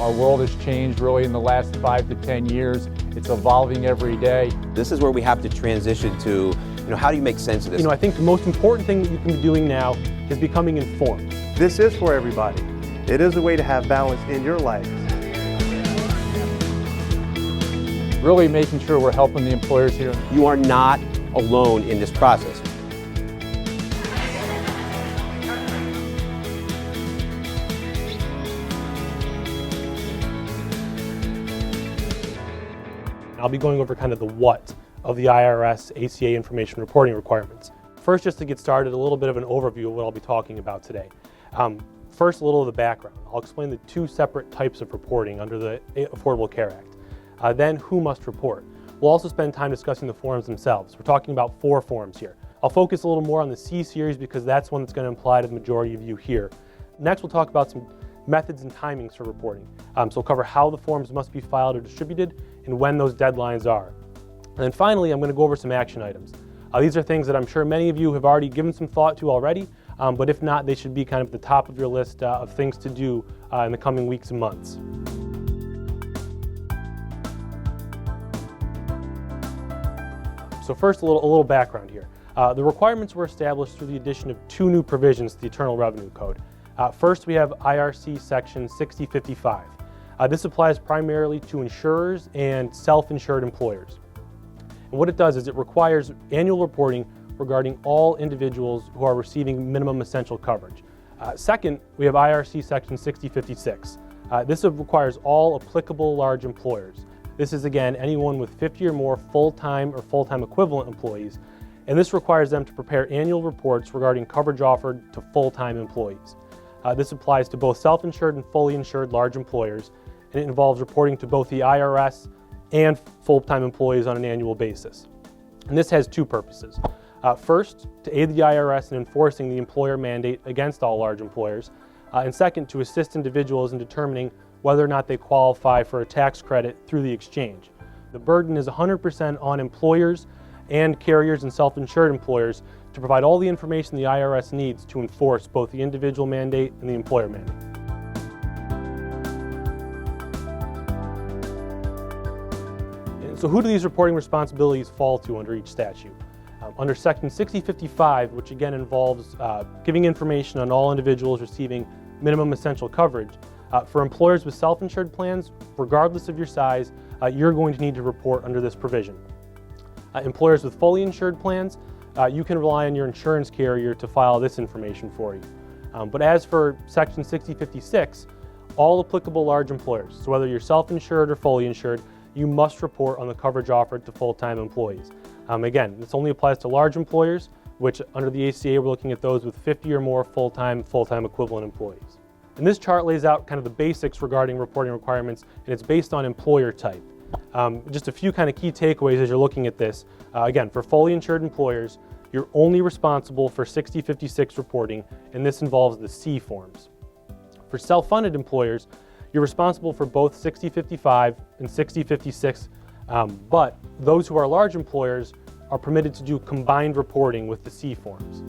Our world has changed really in the last 5 to 10 years. It's evolving every day. This is where we have to transition to, how do you make sense of this? I think the most important thing that you can be doing now is becoming informed. This is for everybody. It is a way to have balance in your life. Really making sure we're helping the employers here. You are not alone in this process. I'll be going over kind of the what of the IRS ACA information reporting requirements. First, just to get started, a little bit of an overview of what I'll be talking about today. First, a little of the background. I'll explain the two separate types of reporting under the Affordable Care Act. Then, who must report. We'll also spend time discussing the forms themselves. We're talking about 4 forms here. I'll focus a little more on the C series because that's one that's going to apply to the majority of you here. Next, we'll talk about some methods and timings for reporting. So we'll cover how the forms must be filed or distributed and when those deadlines are. And then finally, I'm going to go over some action items. These are things that I'm sure many of you have already given some thought to already, but if not, they should be kind of at the top of your list of things to do in the coming weeks and months. So first, a little background here. The requirements were established through the addition of 2 new provisions to the Internal Revenue Code. First, we have IRC Section 6055. This applies primarily to insurers and self-insured employers. And what it does is it requires annual reporting regarding all individuals who are receiving minimum essential coverage. Second, we have IRC Section 6056. This requires all applicable large employers. This is, again, anyone with 50 or more full-time or full-time equivalent employees, and this requires them to prepare annual reports regarding coverage offered to full-time employees. This applies to both self-insured and fully insured large employers, and it involves reporting to both the IRS and full-time employees on an annual basis. And this has 2 purposes. First, to aid the IRS in enforcing the employer mandate against all large employers, and second, to assist individuals in determining whether or not they qualify for a tax credit through the exchange. The burden is 100% on employers and carriers and self-insured employers to provide all the information the IRS needs to enforce both the individual mandate and the employer mandate. And so who do these reporting responsibilities fall to under each statute? Under Section 6055, which again involves giving information on all individuals receiving minimum essential coverage, for employers with self-insured plans, regardless of your size, you're going to need to report under this provision. Employers with fully insured plans, you can rely on your insurance carrier to file this information for you. But as for Section 6056, all applicable large employers, so whether you're self-insured or fully insured, you must report on the coverage offered to full-time employees. Again, this only applies to large employers, which under the ACA, we're looking at those with 50 or more full-time equivalent employees. And this chart lays out kind of the basics regarding reporting requirements, and it's based on employer type. Just a few kind of key takeaways as you're looking at this. Again, for fully insured employers, you're only responsible for 6056 reporting, and this involves the C forms. For self-funded employers, you're responsible for both 6055 and 6056, but those who are large employers are permitted to do combined reporting with the C forms.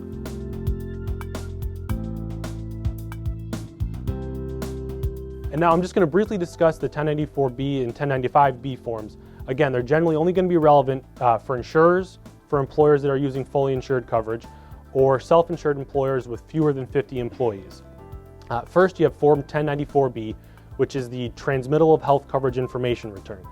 And now I'm just going to briefly discuss the 1094B and 1095B forms. Again, they're generally only going to be relevant for insurers, for employers that are using fully insured coverage, or self-insured employers with fewer than 50 employees. First, you have Form 1094B, which is the Transmittal of Health Coverage Information Return.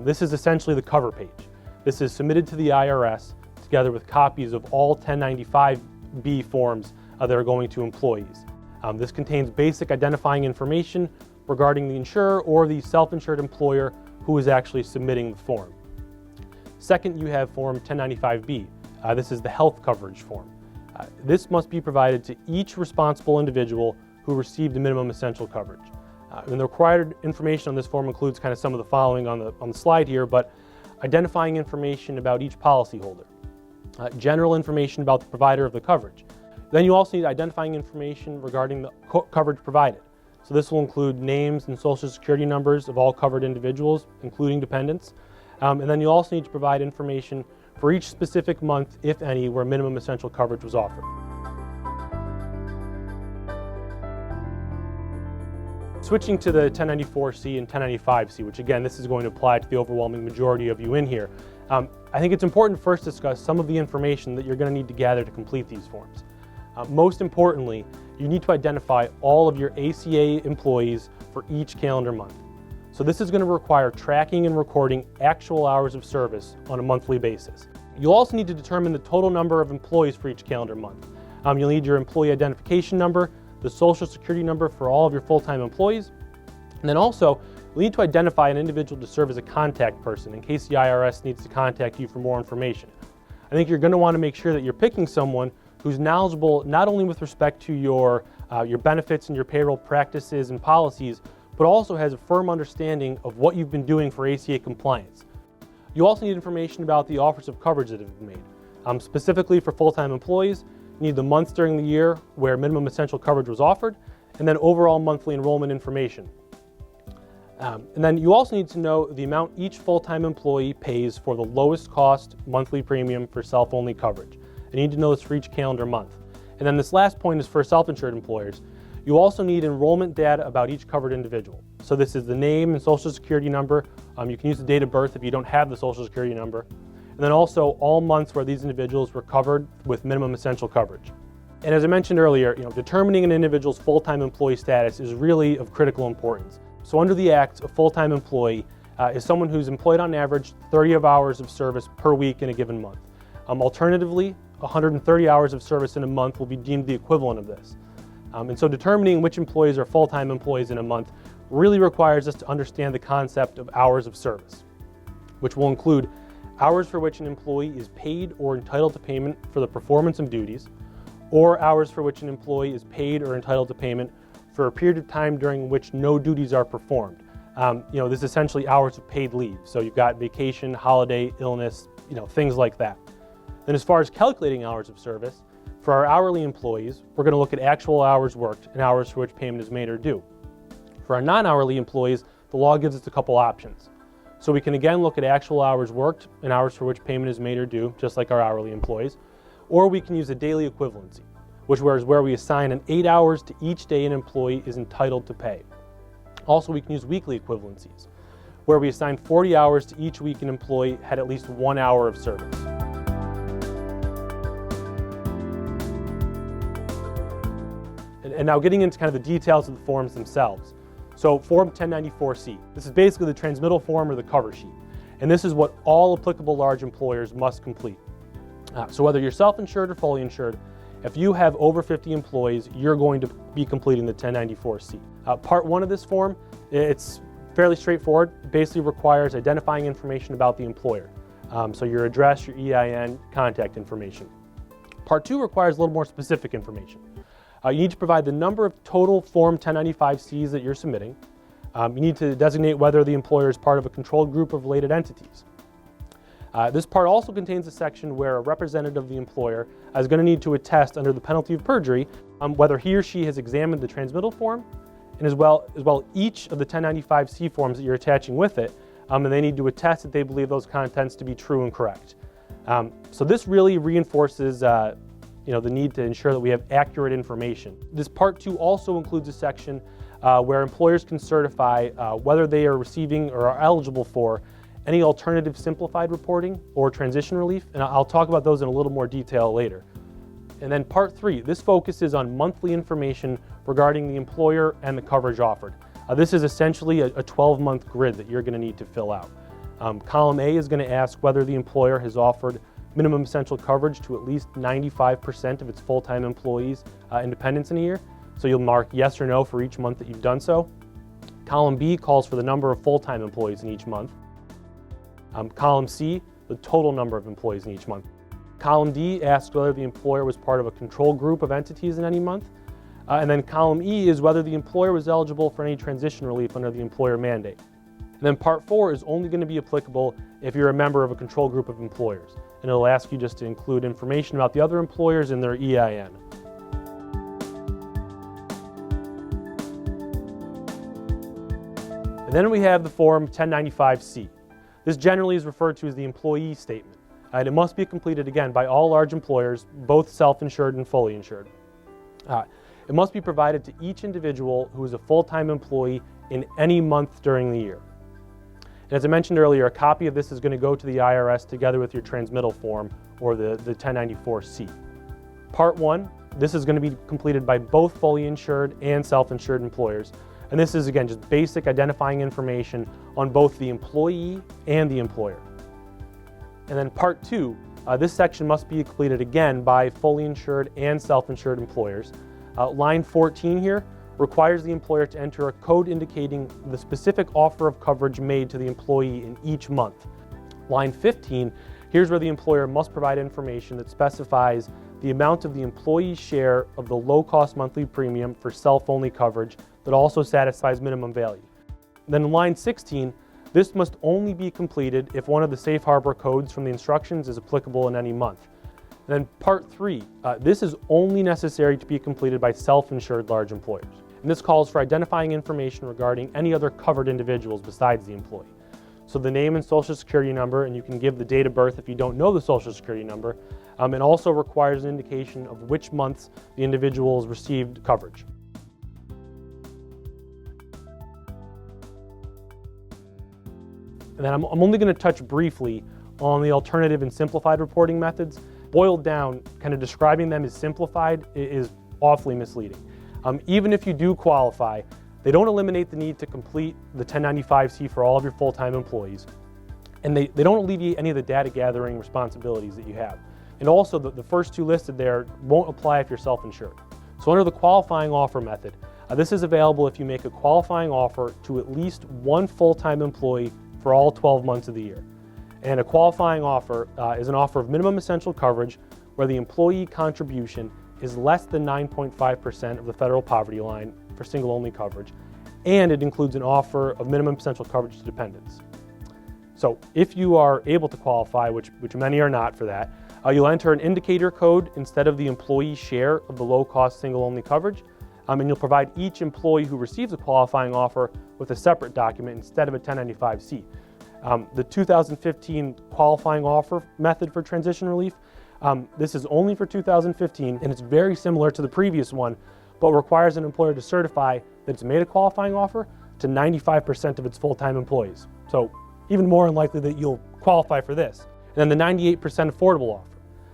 This is essentially the cover page. This is submitted to the IRS together with copies of all 1095B forms that are going to employees. This contains basic identifying information regarding the insurer or the self-insured employer who is actually submitting the form. Second, you have Form 1095B. This is the health coverage form. This must be provided to each responsible individual who received the minimum essential coverage. And the required information on this form includes kind of some of the following on the slide here, but identifying information about each policyholder, general information about the provider of the coverage. Then you also need identifying information regarding the coverage provided. So this will include names and social security numbers of all covered individuals, including dependents. And then you also need to provide information for each specific month, if any, where minimum essential coverage was offered. Switching to the 1094C and 1095C, which again, this is going to apply to the overwhelming majority of you in here. I think it's important to first discuss some of the information that you're going to need to gather to complete these forms. Most importantly, you need to identify all of your ACA employees for each calendar month. So this is going to require tracking and recording actual hours of service on a monthly basis. You'll also need to determine the total number of employees for each calendar month. You'll need your employee identification number, the social security number for all of your full-time employees, and then also you'll need to identify an individual to serve as a contact person in case the IRS needs to contact you for more information. I think you're going to want to make sure that you're picking someone who's knowledgeable not only with respect to your benefits and your payroll practices and policies, but also has a firm understanding of what you've been doing for ACA compliance. You also need information about the offers of coverage that have been made. Specifically for full-time employees, you need the months during the year where minimum essential coverage was offered, and then overall monthly enrollment information. And then you also need to know the amount each full-time employee pays for the lowest cost monthly premium for self-only coverage. You need to know this for each calendar month. And then this last point is for self-insured employers. You also need enrollment data about each covered individual. So this is the name and social security number. You can use the date of birth if you don't have the social security number. And then also all months where these individuals were covered with minimum essential coverage. And as I mentioned earlier, determining an individual's full-time employee status is really of critical importance. So under the Act, a full-time employee is someone who's employed on average 30 hours of service per week in a given month. Alternatively, 130 hours of service in a month will be deemed the equivalent of this. And so determining which employees are full-time employees in a month really requires us to understand the concept of hours of service, which will include hours for which an employee is paid or entitled to payment for the performance of duties, or hours for which an employee is paid or entitled to payment for a period of time during which no duties are performed. This is essentially hours of paid leave. So you've got vacation, holiday, illness, things like that. Then as far as calculating hours of service, for our hourly employees, we're going to look at actual hours worked and hours for which payment is made or due. For our non-hourly employees, the law gives us a couple options. So we can again look at actual hours worked and hours for which payment is made or due, just like our hourly employees, or we can use a daily equivalency, which is where we assign an 8 hours to each day an employee is entitled to pay. Also, we can use weekly equivalencies, where we assign 40 hours to each week an employee had at least 1 hour of service. And now getting into kind of the details of the forms themselves. So Form 1094C, this is basically the transmittal form or the cover sheet. And this is what all applicable large employers must complete. So whether you're self-insured or fully insured, if you have over 50 employees, you're going to be completing the 1094C. Part 1 of this form, it's fairly straightforward. It basically requires identifying information about the employer. So your address, your EIN, contact information. Part 2 requires a little more specific information. You need to provide the number of total Form 1095Cs that you're submitting. You need to designate whether the employer is part of a controlled group of related entities. This part also contains a section where a representative of the employer is going to need to attest under the penalty of perjury whether he or she has examined the transmittal form, and as well each of the 1095C forms that you're attaching with it, and they need to attest that they believe those contents to be true and correct. So this really reinforces the need to ensure that we have accurate information. This Part 2 also includes a section where employers can certify whether they are receiving or are eligible for any alternative simplified reporting or transition relief, and I'll talk about those in a little more detail later. And then Part 3, this focuses on monthly information regarding the employer and the coverage offered. This is essentially a 12-month grid that you're going to need to fill out. Column A is going to ask whether the employer has offered minimum essential coverage to at least 95% of its full-time employees and dependents in a year. So you'll mark yes or no for each month that you've done so. Column B calls for the number of full-time employees in each month. Column C, the total number of employees in each month. Column D asks whether the employer was part of a control group of entities in any month. And then column E is whether the employer was eligible for any transition relief under the employer mandate. And then Part 4 is only going to be applicable if you're a member of a control group of employers. And it'll ask you just to include information about the other employers and their EIN. And then we have the Form 1095C. This generally is referred to as the employee statement. And it must be completed again by all large employers, both self-insured and fully insured. It must be provided to each individual who is a full-time employee in any month during the year. And as I mentioned earlier, a copy of this is going to go to the IRS together with your transmittal form or the 1094-C. Part 1, this is going to be completed by both fully insured and self-insured employers. And this is, again, just basic identifying information on both the employee and the employer. And then Part 2, this section must be completed again by fully insured and self-insured employers. Line 14 here requires the employer to enter a code indicating the specific offer of coverage made to the employee in each month. Line 15, here's where the employer must provide information that specifies the amount of the employee's share of the low-cost monthly premium for self-only coverage that also satisfies minimum value. Then in line 16, this must only be completed if one of the safe harbor codes from the instructions is applicable in any month. And then Part 3, this is only necessary to be completed by self-insured large employers. And this calls for identifying information regarding any other covered individuals besides the employee. So the name and social security number, and you can give the date of birth if you don't know the social security number. It also requires an indication of which months the individuals received coverage. And then I'm only going to touch briefly on the alternative and simplified reporting methods. Boiled down, kind of describing them as simplified is awfully misleading. Even if you do qualify, they don't eliminate the need to complete the 1095-C for all of your full-time employees. And they don't alleviate any of the data gathering responsibilities that you have. And also, the first two listed there won't apply if you're self-insured. So under the qualifying offer method, this is available if you make a qualifying offer to at least one full-time employee for all 12 months of the year. And a qualifying offer is an offer of minimum essential coverage where the employee contribution is less than 9.5% of the federal poverty line for single-only coverage, and it includes an offer of minimum essential coverage to dependents. So if you are able to qualify, which many are not for that, you'll enter an indicator code instead of the employee's share of the low-cost single-only coverage, and you'll provide each employee who receives a qualifying offer with a separate document instead of a 1095-C. The 2015 qualifying offer method for transition relief, this is only for 2015, and it's very similar to the previous one, but requires an employer to certify that it's made a qualifying offer to 95% of its full-time employees. So even more unlikely that you'll qualify for this. And then the 98% affordable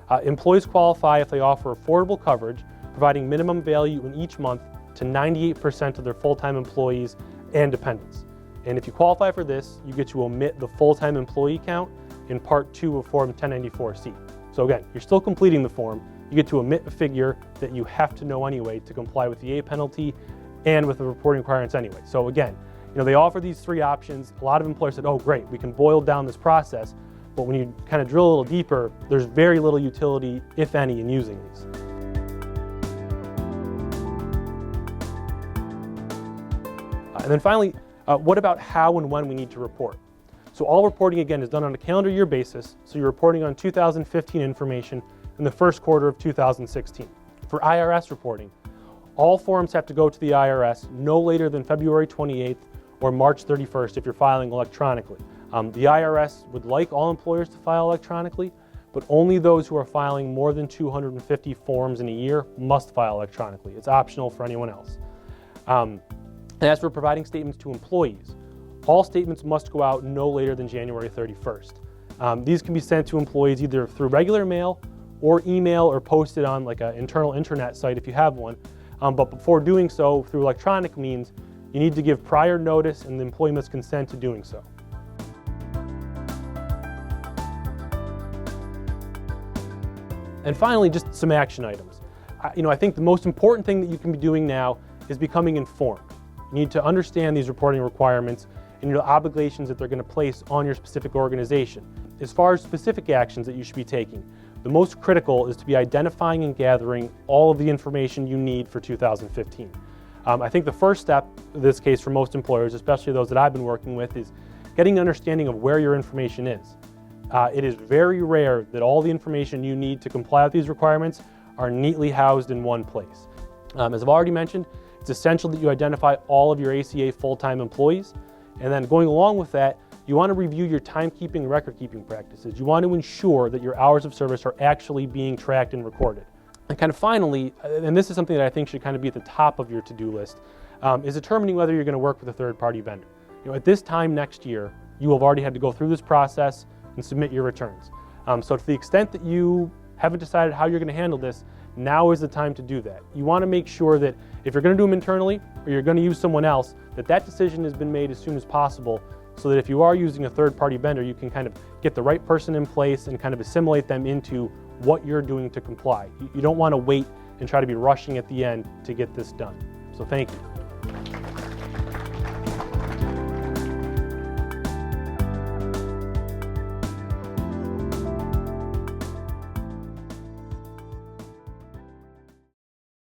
offer. Employees qualify if they offer affordable coverage, providing minimum value in each month to 98% of their full-time employees and dependents. And if you qualify for this, you get to omit the full-time employee count in Part 2 of Form 1094-C. So again, you're still completing the form. You get to omit a figure that you have to know anyway to comply with the A penalty and with the reporting requirements anyway. So again, they offer these three options. A lot of employers said, oh great, we can boil down this process. But when you kind of drill a little deeper, there's very little utility, if any, in using these. And then finally, what about how and when we need to report? So all reporting, again, is done on a calendar year basis, so you're reporting on 2015 information in the first quarter of 2016. For IRS reporting, all forms have to go to the IRS no later than February 28th or March 31st if you're filing electronically. The IRS would like all employers to file electronically, but only those who are filing more than 250 forms in a year must file electronically. It's optional for anyone else. And as for providing statements to employees, all statements must go out no later than January 31st. These can be sent to employees either through regular mail or email or posted on like an internal intranet site if you have one. But before doing so through electronic means, you need to give prior notice and the employee must consent to doing so. And finally, just some action items. I think the most important thing that you can be doing now is becoming informed. You need to understand these reporting requirements and your obligations that they're going to place on your specific organization. As far as specific actions that you should be taking, the most critical is to be identifying and gathering all of the information you need for 2015. I think the first step in this case for most employers, especially those that I've been working with, is getting an understanding of where your information is. It is very rare that all the information you need to comply with these requirements are neatly housed in one place. As I've already mentioned, it's essential that you identify all of your ACA full-time employees, and then going along with that, you want to review your timekeeping and record-keeping practices. You want to ensure that your hours of service are actually being tracked and recorded. And kind of finally, and this is something that I think should kind of be at the top of your to-do list, is determining whether you're going to work with a third-party vendor. At this time next year, you will have already had to go through this process and submit your returns. So to the extent that you haven't decided how you're going to handle this, now is the time to do that. You want to make sure that if you're going to do them internally or you're going to use someone else, that decision has been made as soon as possible, so that if you are using a third-party vendor, you can kind of get the right person in place and kind of assimilate them into what you're doing to comply. You don't want to wait and try to be rushing at the end to get this done. So thank you.